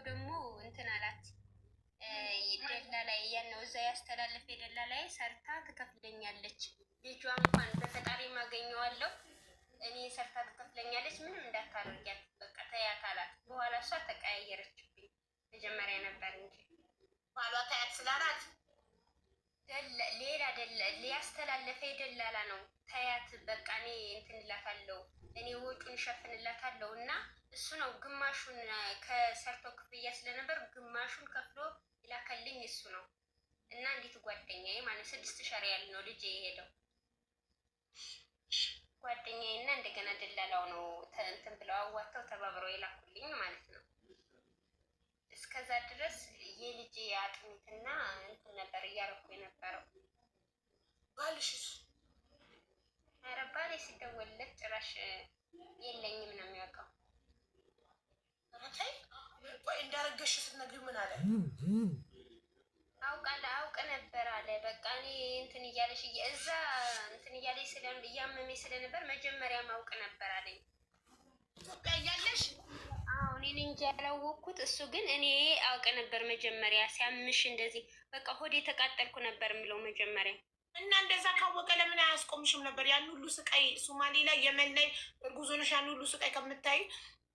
ደግሞ እንትን አላት ደላላ ያነው እዛ ያስተላለፈ ደላላ ሰርታ ትከፍለኛለች። ልጇ እንኳን በፈጣሪ ማገኘዋለሁ እኔ ሰርታ ትከፍለኛለች፣ ምንም እንዳታደርጊያት በቃ ተያት አላት። በኋላ እሷ ተቀያየረችብኝ። መጀመሪያ ነበር እንጂ ባሏ ታያት ስላላት ሌላ ሊያስተላለፈ ደላላ ነው። ተያት በቃ እኔ እንትን እላታለሁ እኔ ወጪውን እሸፍንላታለሁ እና እሱ ነው ግማሹን ከሰርተው ክፍያ ስለነበር ግማሹን ከፍሎ ይላከልኝ እሱ ነው። እና እንዴት ጓደኛዬ ማለት 6,000 ሪያል ነው ልጅ የሄደው ጓደኛዬ እና እንደገና ደላላው ነው እንትን ብለው አዋተው ተባብረው የላኩልኝ ማለት ነው። እስከዛ ድረስ የልጅ አጥሚትና እንትን ነበር እያረኩ የነበረው። ባልሽስ? ኧረ ባሌ ሲደወልለት ጭራሽ የለኝም ነው የሚያውቀው። ቆይ እንዳረገሽ ስትነግሪው ምን አለ? አውቅ ነበር አለ። በቃ እኔ እንትን እያለሽ እዛ እንትን እያለሽ እያመመኝ ስለነበር መጀመሪያ ማውቅ ነበር አለኝ። ኢትዮጵያ እያለሽ? አዎ እኔ እንጂ ያላወቅኩት፣ እሱ ግን እኔ አውቅ ነበር መጀመሪያ። ሲያምሽ እንደዚህ በቃ ሆዴ የተቃጠልኩ ነበር የምለው መጀመሪያ። እና እንደዛ ካወቀ ለምን አያስቆምሽም ነበር? ያን ሁሉ ስቃይ ሶማሌ ላይ የመን ላይ እርጉዝ ሆነሽ ያን ሁሉ ስቃይ ከምታይ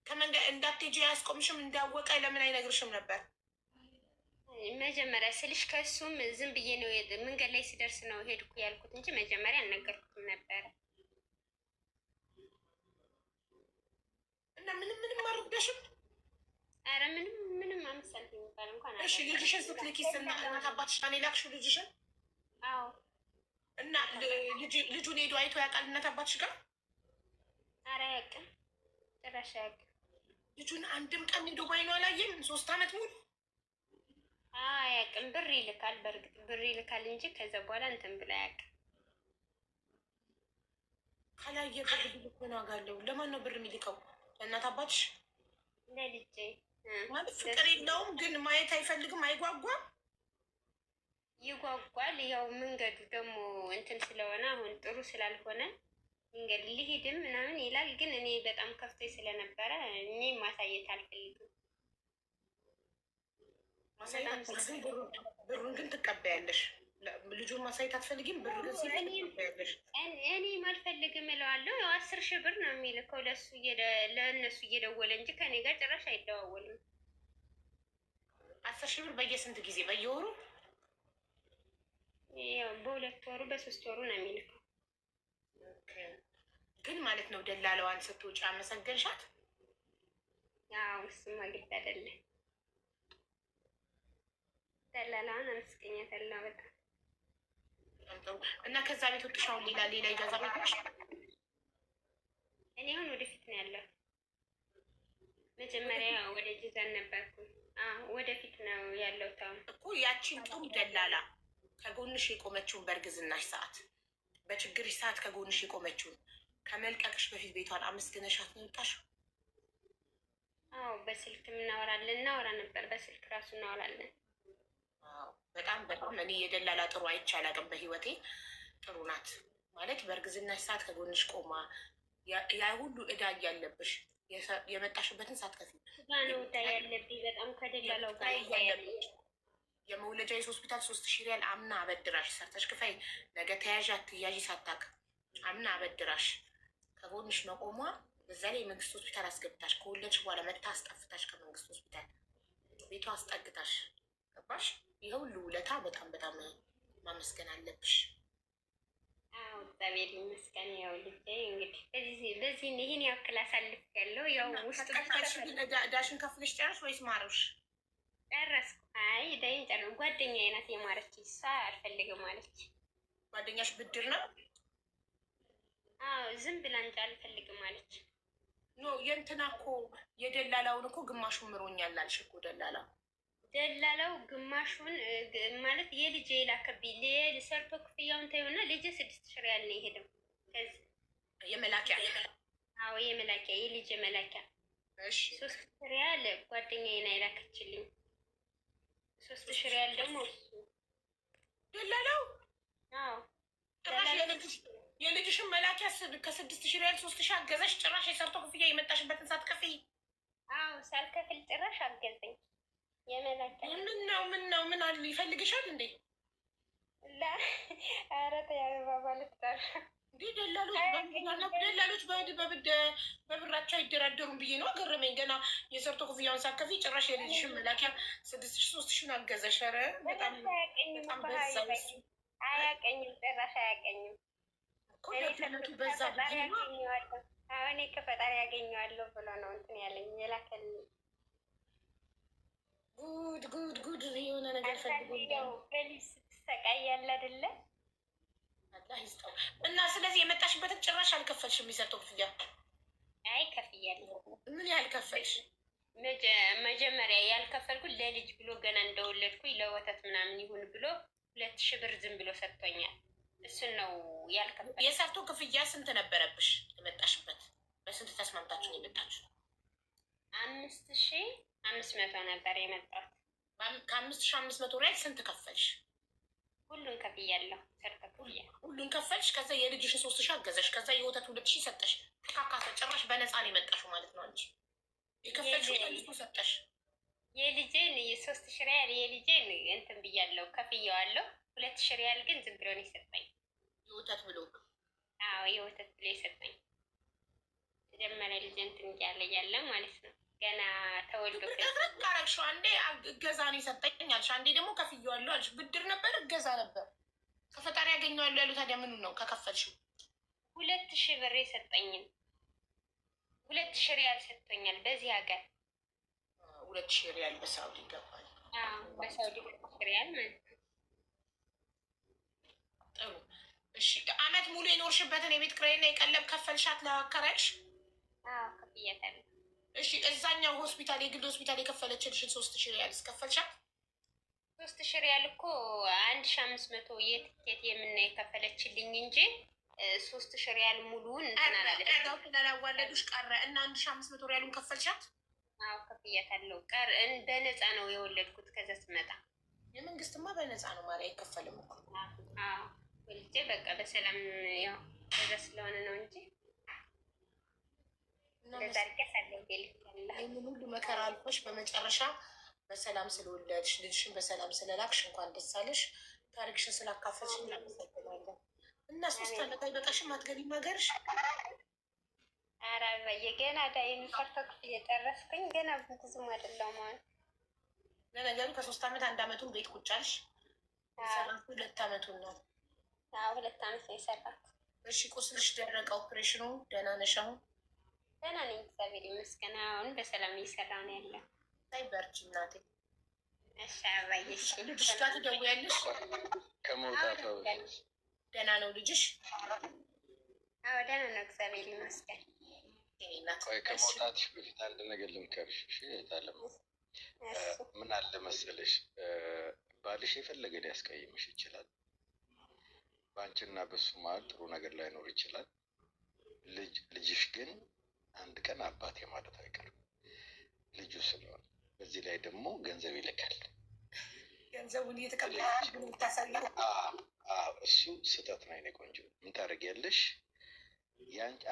ከመንገድ እንዳትሄጂ አያስቆምሽም? እንዳወቀ ለምን አይነግርሽም ነበር? መጀመሪያ ስልሽ ከእሱም ዝም ብዬ ነው መንገድ ላይ ስደርስ ነው ሄድኩ ያልኩት እንጂ መጀመሪያ አልነገርኩትም ነበረ። እና ምንም አልረዳሽም? ኧረ ምንም አምሳል የሚባል እንኳን እሺ ልጅሽን ስትልኪስ እናት አባትሽ ጋር የላክሽው ልጅሽን? አዎ። እና ልጁን ሄዶ አይቶ ያውቃል እናት አባትሽ ጋር? ኧረ አያውቅም፣ ጭራሽ አያውቅም። ልጁን አንድም ቀን ሄዶ ባይኑ አላየም? 3 ዓመት ሙሉ አያውቅም። ብር ይልካል፣ በእርግጥ ብር ይልካል እንጂ ከዛ በኋላ እንትን ብላ አያውቅም። ካላየ ብር ልክ ሆነ አጋለሁ። ለማን ነው ብር የሚልከው? ለእናት አባትሽ? ለልጄ ማለት ፍቅር የለውም ግን ማየት አይፈልግም? አይጓጓም? ይጓጓል። ያው መንገዱ ደግሞ እንትን ስለሆነ አሁን ጥሩ ስላልሆነ መንገድ ልሂድም ምናምን ይላል። ግን እኔ በጣም ከፍቶኝ ስለነበረ እኔ ማሳየት አልፈልግም። ብሩን ግን ትቀበያለሽ። ልጁን ማሳየት አትፈልጊም? ብር ግን ትቀበያለሽ። እኔም አልፈልግም እለዋለሁ። ያው 10,000 ብር ነው የሚልከው ለእነሱ እየደወለ እንጂ ከኔ ጋር ጭራሽ አይደዋወልም። 10,000 ብር በየስንት ጊዜ? በየወሩ? ያው በ2 ወሩ በ3 ወሩ ነው የሚልከው። ግን ማለት ነው ደላለዋን ስትውጪ አመሰገንሻት? ያው እሱማ ግድ አይደለም። ደላላውን አመስገኛታለሁ በጣም። እና ከዛ ቤት ወጥሽ አሁን ሌላ ይገዛ ቤቶች? እኔ አሁን ወደፊት ነው ያለው። መጀመሪያ ወደ ጅዛን ነበርኩ። ወደፊት ነው ያለው ታው እኮ ያቺን ጥሩ ደላላ ከጎንሽ የቆመችውን በእርግዝናሽ ሰዓት በችግርሽ ሰዓት ከጎንሽ የቆመችውን ከመልቀቅሽ በፊት ቤቷን አመስግነሻት ነው የወጣሽው? አዎ በስልክ እናወራ ነበር። በስልክ ራሱ እናወራለን። በጣም እኔ የደላላ ጥሩ አይቼ አላውቅም በህይወቴ። ጥሩ ናት ማለት በእርግዝናሽ ሰዓት ከጎንሽ ቆማ ያ ሁሉ እዳ እያለብሽ የመጣሽበትን ሳትከፍይ ነው እዳ ያለብኝ በጣም ከደላላው ጋር ያለብኝ የመውለጃ የሆስፒታል 3,000 ሪያል አምና አበድራሽ ሰርተሽ ክፈይ ነገ ተያዥ አትያዥ ሳታውቅ አምና አበድራሽ ከጎንሽ መቆሟ፣ በዛ ላይ የመንግስት ሆስፒታል አስገብታሽ ከወለድሽ በኋላ መታ አስጠፍታሽ ከመንግስት ሆስፒታል ቤቷ አስጠግታሽ ገባሽ። ይህ ሁሉ ውለታ በጣም ማመስገን አለብሽ። አዎ እግዚአብሔር ይመስገን። ያው ልጄ እንግዲህ በዚህ ይህን ያክል አሳልፍ ያለው ያው ውስጥ ዳሽን ከፍለሽ ጨረሽ ወይስ ማረሽ? ጨረስኩ። አይ ዳይን ጨረስኩ። ጓደኛዬ ናት የማረች። እሷ አልፈልግም አለች። ጓደኛሽ ብድር ነው? አዎ ዝም ብላ እንጂ አልፈልግም አለች። ኖ የእንትና እኮ የደላላውን እኮ ግማሹን ምሮኛል አልሽ እኮ ደላላው ግማሹን ማለት የልጄ የላከብኝ ሰርቶ ክፍያውን ታዩና ልጄ 6,000 ሪያል ነው የሄደው። ከዚህ የመላኪያ አዎ የመላኪያ የልጄ መላኪያ 3,000 ሪያል ጓደኛዬ ነው የላከችልኝ። 3,000 ሪያል ደግሞ እሱ ደላላው። አዎ የልጅሽን መላኪያ ከ6,000 ሪያል 3,000 አገዘሽ። ጭራሽ የሰርቶ ክፍያ የመጣሽበትን ሳትከፍይ? አዎ ሳልከፍል ጭራሽ አገዘኝ። የመላከ ምን አለ ይፈልግሻል እንዴ? ኧረ ተይ አበባ ልትጠራ እንዴ ደላሎች በብራቸው አይደራደሩም ብዬ ነው ገረመኝ። ገና የሰርቶ ክፍያውን ሳከፊ ጭራሽ የልጅሽን መላኪያ 6,000 3,000 አገዘሽ። ኧረ በጣም በዛ። አያቀኝም፣ ጭራሽ አያቀኝም። ደላሎቹ በዛ እኔ ከፈጣሪ ያገኘዋለሁ ብሎ ነው እንትን ያለኝ የላከልኝ። ጉድ የሆነ ነገር ፈልጎ በሊስ ስትሰቃያለ አይደለ? አላህ ይስጠው። እና ስለዚህ የመጣሽበትን ጭራሽ አልከፈልሽም? የሚሰጠው ክፍያ? አይ ከፍያለሁ። ምን ያህል ከፈልሽ? መጀመሪያ ያልከፈልኩት ለልጅ ብሎ ገና እንደወለድኩኝ ለወተት ምናምን ይሁን ብሎ 2,000 ብር ዝም ብሎ ሰጥቶኛል። እሱን ነው ያልከፈልኩት። የሰርቶ ክፍያ ስንት ነበረብሽ? የመጣሽበት በስንት ተስማምታችሁ ነው የመጣችሁ? 5,500 ነበር የመጣሁት። ከ5,500 ሪያል ስንት ከፈልሽ? ሁሉን ከፍያለሁ። ሁሉን ከፈልሽ። ከዛ የልጅሽን 3,000 አገዘሽ። ከዛ የወተት 2,000 ሰጠሽ። ተካካተ። ጭራሽ በነፃ ነው የመጣሽው ማለት ነው እንጂ የከፈልሽው ከልጁ ሰጠሽ። የልጄን 3,000 ሪያል የልጄን እንትን ብያለሁ፣ ከፍያዋለሁ። 2,000 ሪያል ግን ዝም ብሎ ነው የሰጠኝ። የወተት ብሎ? አዎ የወተት ብሎ የሰጠኝ። መጀመሪያ ልጅ እንትን እያለ ማለት ነው ገና ተወልዶ ካረግሽው አንዴ እገዛ ነው የሰጠኝ አልሽ፣ አንዴ ደግሞ ከፍዬዋለሁ አልሽ። ብድር ነበር እገዛ ነበር? ከፈጣሪ ያገኘዋለሁ ያሉ ታዲያ ምኑ ነው ከከፈልሽው? 2,000 ብር የሰጠኝን 2,000 ሪያል ሰጥቶኛል። በዚህ ሀገር 2,000 ሪያል በሳውዲ ይገባል። በሳውዲ 2,000 ሪያል ማለት ነው። ጥሩ እሺ። አመት ሙሉ የኖርሽበትን የቤት ኪራይና የቀለብ ከፈልሻት ለአከራይሽ? አዎ ከፍያታለሁ። እሺ እዛኛው ሆስፒታል የግል ሆስፒታል የከፈለችልሽን 3,000 ሪያል እስከፈልሻት? 3,000 ሪያል እኮ 1,500 የትኬት የምና የከፈለችልኝ እንጂ 3,000 ሪያል ሙሉውን እንትን አላለችም። ስላላዋለዱሽ ቀረ እና 1,500 ሪያሉን ከፈልሻት? አዎ ከፍያታለሁ። በነፃ ነው የወለድኩት። ከዛ ስመጣ የመንግስትማ በነፃ ነው ማርያ፣ አይከፈልም እኮ። አዎ ወልጄ በቃ በሰላም ያው ከዛ ስለሆነ ነው እንጂ ይህንን ሁሉ መከራ አልፎሽ በመጨረሻ በሰላም ስለወለድሽ ልጅሽን በሰላም ስለላክሽ እንኳን ደስ አለሽ። ታሪክሽን ስላካፈልሽ እናመሰግናለን። እና 3 ዓመት አይበቃሽም? አትገቢም ሀገርሽ? ኧረ ገና ዳይን ሰርቶ ክፍል የጨረስኩኝ ገና ብዙም አይደለም ማለት ለነገሩ ከ3 ዓመት 1 ዓመቱን ቤት ቁጭ አልሽ። የሰራሁት 2 ዓመቱን ነው። 2 ዓመት ነው የሰራሁት። እሺ ቁስልሽ ደረቀ? ኦፕሬሽኑ ደህና ነሽ አሁን? ደህና ነኝ እግዚአብሔር ይመስገን። አሁን በሰላም እየሰራ ነው ያለ። አይ በርቺ እናቴ። እሺ አባዬሽ። ልጅሽ ጋር ትደውያለሽ? ከመውጣቷ ደህና ነው ልጅሽ? አዎ ደህና ነው እግዚአብሔር ይመስገን። ቆይ ከመውጣትሽ በፊት አንድ ነገር ልምከርሽ። እሺ የታለም ምን አለ መሰለሽ፣ ባልሽ የፈለገ ሊያስቀይምሽ ይችላል። በአንቺና በሱ መሀል ጥሩ ነገር ላይኖር ይችላል። ልጅሽ ግን አንድ ቀን አባቴ ማለት አይቀርም ልጁ ስለሆነ። በዚህ ላይ ደግሞ ገንዘብ ይልካል። ገንዘቡን እየተቀበለ እሱ ስህተት ነው። የእኔ ቆንጆ ምን ታደርጊያለሽ?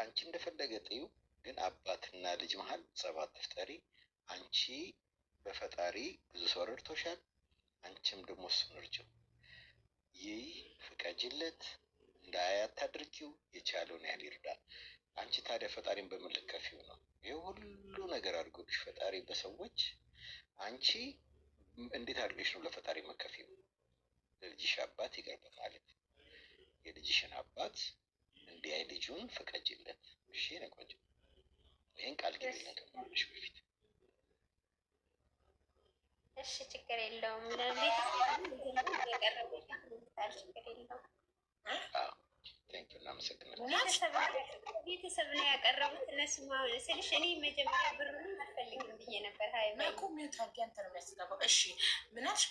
አንቺ እንደፈለገ ጥዩ፣ ግን አባትና ልጅ መሀል ጸብ አትፍጠሪ። አንቺ በፈጣሪ ብዙ ሰው ረድቶሻል፣ አንቺም ደግሞ እሱን እርጂው። ይህ ፍቀጅለት፣ እንደ አያት አድርጊው፣ የቻለውን ያህል ይርዳል። አንቺ ታዲያ ፈጣሪን በምን ልትከፊው ነው? ይህ ሁሉ ነገር አድርጎልሽ ፈጣሪ በሰዎች አንቺ እንዴት አድርገሽ ነው ለፈጣሪ መከፊው? ለልጅሽ አባት ይቀርብ ማለት የልጅሽን አባት እንዲያይ ልጁን ፍቀጅለት። እሺ ነቆንጆ፣ ይህን ቃል ግቢለት ከማለሽ በፊት። እሺ ችግር የለውም። ለቤተሰብ የቀረበ ችግር የለውም። ቤተሰብ ነው ያቀረቡት እነሱ ስልሽ፣ እኔ መጀመሪያ ብሩን አልፈልግም ብዬ ነበር። እሺ ምናልሽ?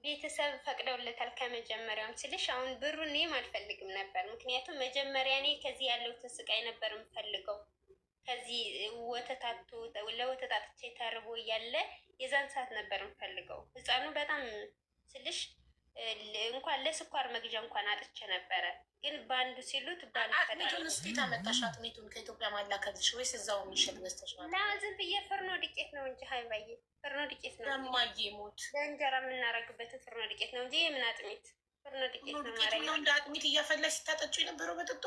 ቤተሰብ ፈቅደውለታል ከመጀመሪያውም ስልሽ፣ አሁን ብሩን እኔም አልፈልግም ነበር። ምክንያቱም መጀመሪያ እኔ ከዚህ ያለሁትን ስቃይ ነበር የምፈልገው። ከዚህ ለወተታቶቼ ተርቦ እያለ የዛን ሰዓት ነበር የምፈልገው። ህፃኑ በጣም ስልሽ እንኳን ለስኳር መግዣ እንኳን አጥቼ ነበረ። ግን በአንዱ ሲሉት አጥሚቱን እስኪ ታመጣሽ? አጥሚቱን ከኢትዮጵያ ማላከልሽ ወይስ እዛው የሚሸጥ ገዝተሽ ማለት ነው? ዝም ብዬ ፍርኖ ዱቄት ነው እንጂ ሀይባዬ ፍርኖ ዱቄት ነው። ለማዬ ሞት ለእንጀራ የምናረግበትን ፍርኖ ዱቄት ነው እንጂ የምን አጥሚት? ፍርኖ ዱቄት ነው። እንደ አጥሚት እያፈላሽ ስታጠጪው የነበረው በጥጦ?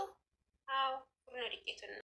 አዎ ፍርኖ ዱቄቱን ነው።